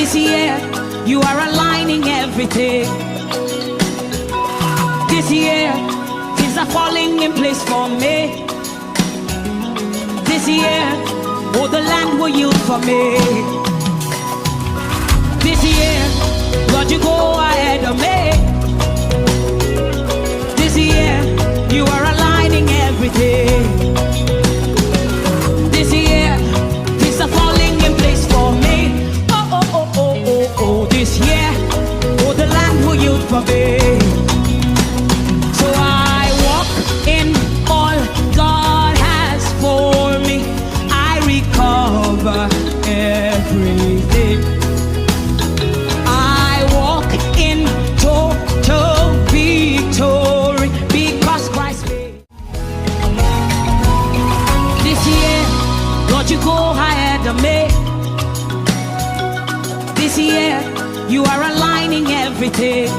This year, you are aligning everything. This year, things are falling in place for me. This year, oh, the land will yield for me. This year, Lord, you go ahead of me. This year, you are aligning everything. This year, things are falling in place for me. Oh, oh, oh, oh, oh, oh. This year, oh, the land will yield for me. So I walk in all God has for me. I recover everything. I walk in total victory because Christ made. This year, Lord, you go ahead of me. This year, you are aligning everything.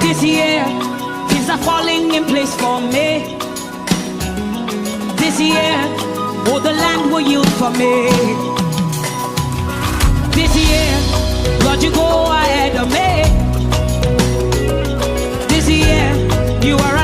This year, things are falling in place for me. This year, oh, the land will yield for me. This year, Lord, you go ahead of me. This year, you are